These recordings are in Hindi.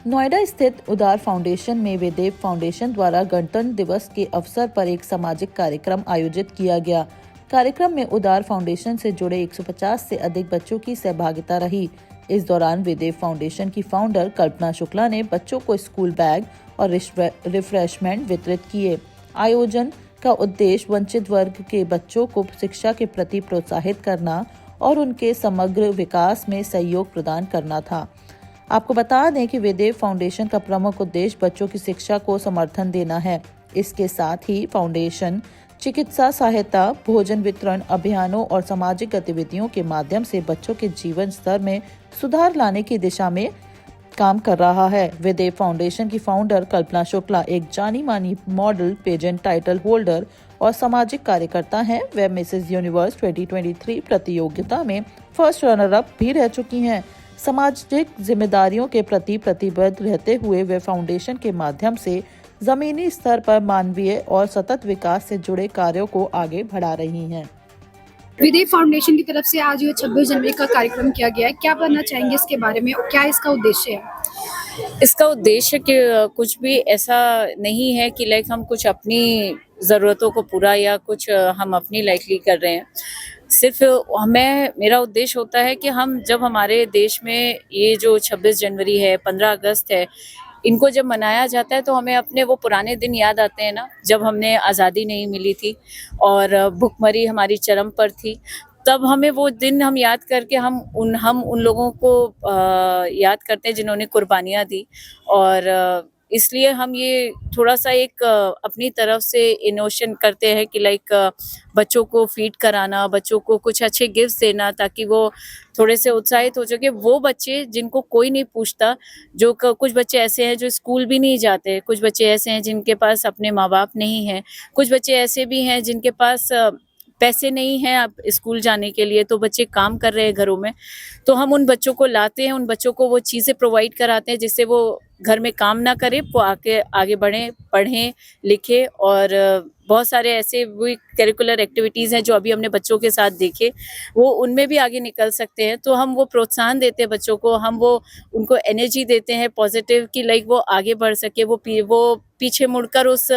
नोएडा स्थित उदार फाउंडेशन में वेदेव फाउंडेशन द्वारा गणतंत्र दिवस के अवसर पर एक सामाजिक कार्यक्रम आयोजित किया गया। कार्यक्रम में उदार फाउंडेशन से जुड़े 150 से अधिक बच्चों की सहभागिता रही। इस दौरान वेदेव फाउंडेशन की फाउंडर कल्पना शुक्ला ने बच्चों को स्कूल बैग और रिफ्रेशमेंट वितरित किए। आयोजन का उद्देश्य वंचित वर्ग के बच्चों को शिक्षा के प्रति प्रोत्साहित करना और उनके समग्र विकास में सहयोग प्रदान करना था। आपको बता दें कि वेदेव फाउंडेशन का प्रमुख उद्देश्य बच्चों की शिक्षा को समर्थन देना है। इसके साथ ही फाउंडेशन चिकित्सा सहायता, भोजन वितरण अभियानों और सामाजिक गतिविधियों के माध्यम से बच्चों के जीवन स्तर में सुधार लाने की दिशा में काम कर रहा है। वेदेव फाउंडेशन की फाउंडर कल्पना शुक्ला एक जानी मानी मॉडल, पेजेंट टाइटल होल्डर और सामाजिक कार्यकर्ता हैं। वे मिसेस यूनिवर्स 2023 प्रतियोगिता में फर्स्ट रनर अप भी रह चुकी हैं। सामाजिक जिम्मेदारियों के प्रति प्रतिबद्ध रहते हुए वे फाउंडेशन के माध्यम से जमीनी स्तर पर मानवीय और सतत विकास से जुड़े कार्यों को आगे बढ़ा रही हैं। वेदेव फाउंडेशन की तरफ से आज 26 जनवरी का कार्यक्रम किया गया है। क्या बताना चाहेंगे इसके बारे में और क्या इसका उद्देश्य है? इसका उद्देश्य कि कुछ भी ऐसा नहीं है कि लाइक हम कुछ अपनी ज़रूरतों को पूरा या कुछ हम अपनी लाइकली कर रहे हैं। सिर्फ मेरा उद्देश्य होता है कि हम जब हमारे देश में ये जो 26 जनवरी है, 15 अगस्त है, इनको जब मनाया जाता है तो हमें अपने वो पुराने दिन याद आते हैं ना, जब हमने आज़ादी नहीं मिली थी और भुखमरी हमारी चरम पर थी। तब हमें वो दिन हम याद करके हम उन लोगों को याद करते हैं जिन्होंने कुर्बानियाँ दी। और इसलिए हम ये थोड़ा सा एक अपनी तरफ से इनोवेशन करते हैं कि लाइक बच्चों को फीड कराना, बच्चों को कुछ अच्छे गिफ्ट्स देना ताकि वो थोड़े से उत्साहित हो सके। वो बच्चे जिनको कोई नहीं पूछता, जो कुछ बच्चे ऐसे हैं जो स्कूल भी नहीं जाते, कुछ बच्चे ऐसे हैं जिनके पास अपने माँ बाप नहीं हैं, कुछ बच्चे ऐसे भी हैं जिनके पास पैसे नहीं हैं अब स्कूल जाने के लिए, तो बच्चे काम कर रहे हैं घरों में। तो हम उन बच्चों को लाते हैं, उन बच्चों को वो चीज़ें प्रोवाइड कराते हैं जिससे वो घर में काम ना करें, वो आगे बढ़ें, पढ़ें, लिखें। और बहुत सारे ऐसे भी करिकुलर एक्टिविटीज़ हैं जो अभी हमने बच्चों के साथ देखे, वो उनमें भी आगे निकल सकते हैं। तो हम वो प्रोत्साहन देते हैं बच्चों को, हम वो उनको एनर्जी देते हैं पॉजिटिव कि लाइक वो आगे बढ़ सके, वो पीछे मुड़कर उस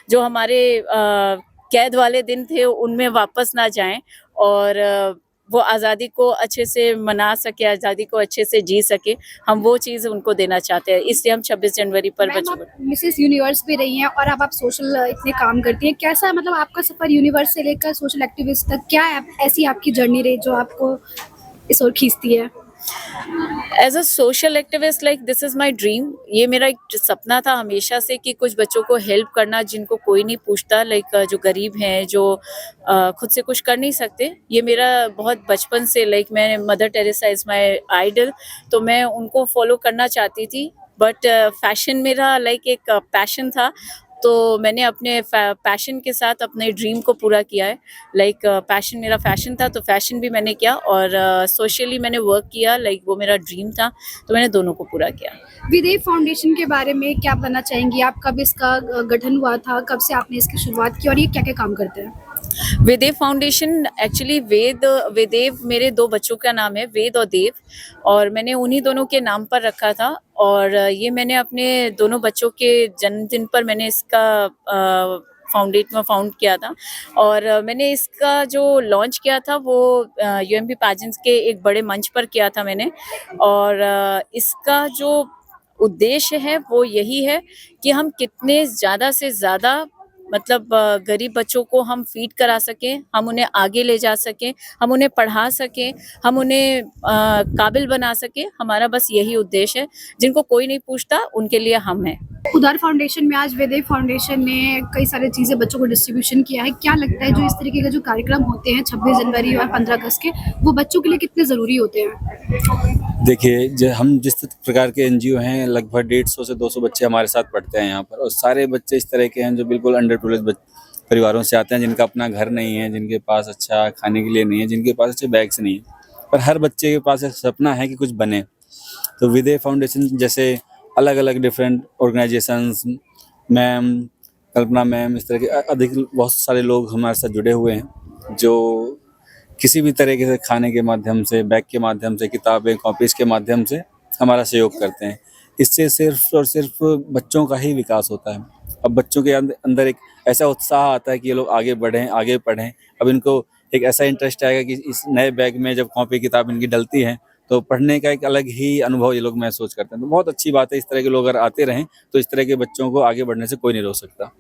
जो हमारे कैद वाले दिन थे उनमें वापस ना जाएं और वो आज़ादी को अच्छे से मना सके, आज़ादी को अच्छे से जी सके। हम वो चीज़ उनको देना चाहते हैं, इसलिए हम 26 जनवरी पर बच्चों को। मिसेस यूनिवर्स भी रही हैं और अब आप सोशल इतने काम करती हैं। कैसा मतलब आपका सफर यूनिवर्स से लेकर सोशल एक्टिविस्ट तक, क्या ऐसी आपकी जर्नी रही जो आपको इस ओर खींचती है? As a social activist, like this is my dream. ये मेरा एक सपना था हमेशा से कि कुछ बच्चों को हेल्प करना जिनको कोई नहीं पूछता, लाइक जो गरीब हैं, जो खुद से कुछ कर नहीं सकते। ये मेरा बहुत बचपन से, लाइक मैं Mother Teresa is my idol, तो मैं उनको फॉलो करना चाहती थी। बट फैशन मेरा लाइक एक पैशन था, तो मैंने अपने पैशन के साथ अपने ड्रीम को पूरा किया है। लाइक पैशन मेरा फैशन था, तो फैशन भी मैंने किया और सोशली मैंने वर्क किया, लाइक वो मेरा ड्रीम था, तो मैंने दोनों को पूरा किया। वेदेव फाउंडेशन के बारे में क्या बताना चाहेंगी आप? कब इसका गठन हुआ था, कब से आपने इसकी शुरुआत की और ये क्या क्या काम करते हैं? वेदेव फाउंडेशन एक्चुअली वेदेव मेरे 2 बच्चों का नाम है, वेद और देव, और मैंने उन्हीं दोनों के नाम पर रखा था। और ये मैंने अपने दोनों बच्चों के जन्मदिन पर मैंने इसका फाउंड किया था। और मैंने इसका जो लॉन्च किया था वो यूएमपी पैजेंट्स के एक बड़े मंच पर किया था मैंने। और इसका जो उद्देश्य है वो यही है कि हम कितने ज़्यादा से ज़्यादा मतलब गरीब बच्चों को हम फीड करा सकें, हम उन्हें आगे ले जा सकें, हम उन्हें पढ़ा सकें, हम उन्हें काबिल बना सकें। हमारा बस यही उद्देश्य है। जिनको कोई नहीं पूछता उनके लिए हम हैं। उदार फाउंडेशन में आज वेदेव फाउंडेशन ने कई सारी चीज़ें बच्चों को डिस्ट्रीब्यूशन किया है। क्या लगता है जो इस तरीके के जो कार्यक्रम होते हैं 26 जनवरी और 15 अगस्त के, वो बच्चों के लिए कितने ज़रूरी होते हैं? देखिए, हम जिस प्रकार के एनजीओ हैं, लगभग 150 से 200 बच्चे हमारे साथ पढ़ते हैं यहाँ पर, और सारे बच्चे इस तरह के हैं जो बिल्कुल अंडर प्रिविलेज्ड परिवारों से आते हैं, जिनका अपना घर नहीं है, जिनके पास अच्छा खाने के लिए नहीं है, जिनके पास अच्छे बैग्स नहीं है। पर हर बच्चे के पास एक सपना है कि कुछ बने। तो वेदेव फाउंडेशन जैसे अलग अलग डिफरेंट ऑर्गेनाइजेशंस, मैम कल्पना मैम, इस तरह के अधिक बहुत सारे लोग हमारे साथ जुड़े हुए हैं, जो किसी भी तरीके से खाने के माध्यम से, बैग के माध्यम से, किताबें कॉपीज़ के माध्यम से हमारा सहयोग करते हैं। इससे सिर्फ और सिर्फ बच्चों का ही विकास होता है। अब बच्चों के अंदर एक ऐसा उत्साह आता है कि ये लोग आगे बढ़ें, आगे पढ़ें। अब इनको एक ऐसा इंटरेस्ट आएगा कि इस नए बैग में जब कॉपी किताब इनकी डलती हैं तो पढ़ने का एक अलग ही अनुभव ये लोग महसूस करते हैं। तो बहुत अच्छी बात है, इस तरह के लोग अगर आते रहें तो इस तरह के बच्चों को आगे बढ़ने से कोई नहीं रोक सकता।